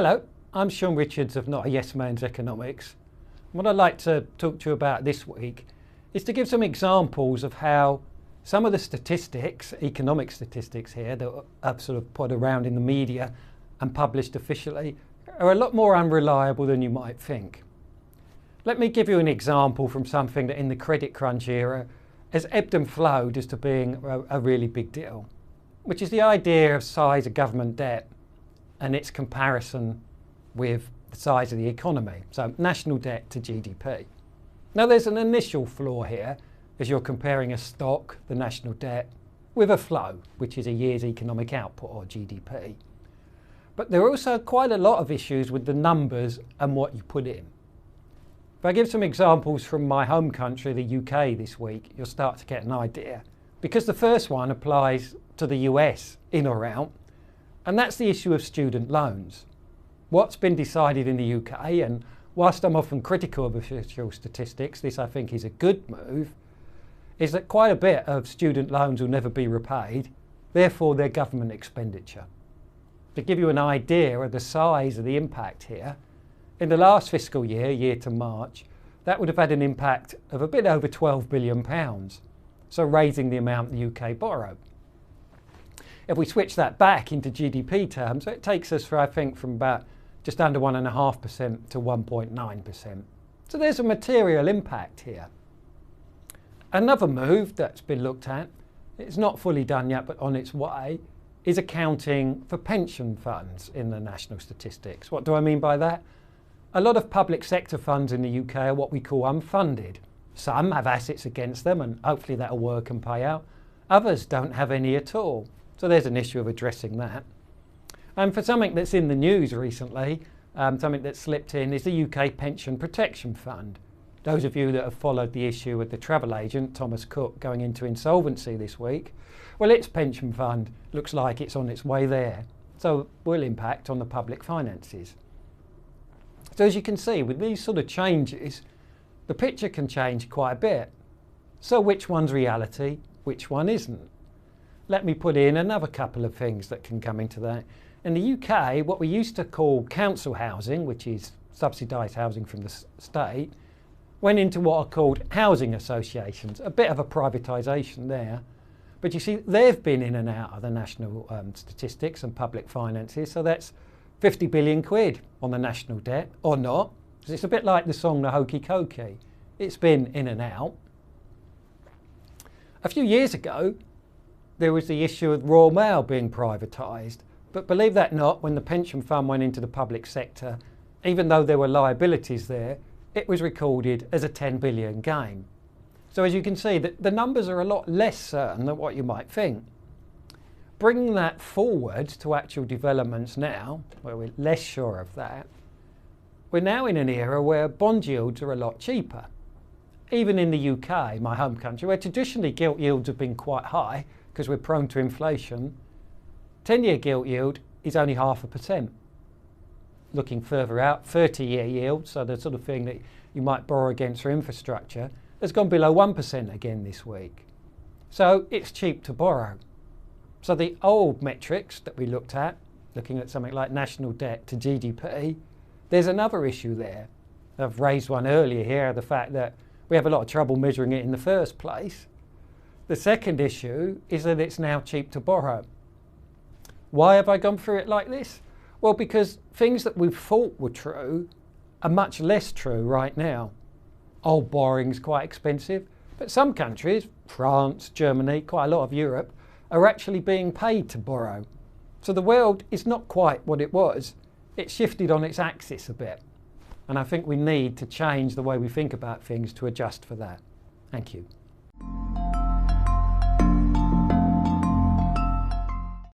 Hello, I'm Shaun Richards of Notayesmanseconomics. What I'd like to talk to you about this week is to give some examples of how some of the statistics, economic statistics here, that are sort of put around in the media and published officially, are a lot more unreliable than you might think. Let me give you an example from something that in the credit crunch era has ebbed and flowed as to being a really big deal, which is the idea of size of government debt and its comparison with the size of the economy, so national debt to GDP. Now there's an initial flaw here as you're comparing a stock, the national debt, with a flow, which is a year's economic output or GDP. But there are also quite a lot of issues with the numbers and what you put in. If I give some examples from my home country, the UK, this week, you'll start to get an idea. Because the first one applies to the US in or out, and that's the issue of student loans. What's been decided in the UK, and whilst I'm often critical of official statistics, this I think is a good move, is that quite a bit of student loans will never be repaid, therefore they're government expenditure. To give you an idea of the size of the impact here, in the last fiscal year, year to March, that would have had an impact of a bit over £12 billion, so raising the amount the UK borrowed. If we switch that back into GDP terms, it takes us, I think, from about just under 1.5% to 1.9%. So there's a material impact here. Another move that's been looked at, it's not fully done yet, but on its way, is accounting for pension funds in the national statistics. What do I mean by that? A lot of public sector funds in the UK are what we call unfunded. Some have assets against them, and hopefully that'll work and pay out. Others don't have any at all. So there's an issue of addressing that. And for something that's in the news recently, something that's slipped in, is the UK Pension Protection Fund. Those of you that have followed the issue with the travel agent, Thomas Cook, going into insolvency this week, well, its pension fund looks like it's on its way there. So it will impact on the public finances. So as you can see, with these sort of changes, the picture can change quite a bit. So which one's reality, which one isn't? Let me put in another couple of things that can come into that. In the UK, what we used to call council housing, which is subsidised housing from the state, went into what are called housing associations, a bit of a privatisation there. But you see, they've been in and out of the national statistics and public finances, so that's 50 billion quid on the national debt, or not, because it's a bit like the song The Hokey Cokey. It's been in and out. A few years ago, there was the issue of Royal Mail being privatised. But believe that or not, when the pension fund went into the public sector, even though there were liabilities there, it was recorded as a 10 billion gain. So as you can see, the numbers are a lot less certain than what you might think. Bringing that forward to actual developments now, where we're less sure of that, we're now in an era where bond yields are a lot cheaper. Even in the UK, my home country, where traditionally gilt yields have been quite high, because we're prone to inflation, 10-year gilt yield is only 0.5%. Looking further out, 30-year yield, so the sort of thing that you might borrow against for infrastructure, has gone below 1% again this week. So it's cheap to borrow. So the old metrics that we looked at, looking at something like national debt to GDP, there's another issue there. I've raised one earlier here, the fact that we have a lot of trouble measuring it in the first place. The second issue is that it's now cheap to borrow. Why have I gone through it like this? Well, because things that we thought were true are much less true right now. Old borrowing's quite expensive, but some countries, France, Germany, quite a lot of Europe, are actually being paid to borrow. So the world is not quite what it was. It's shifted on its axis a bit. And I think we need to change the way we think about things to adjust for that. Thank you.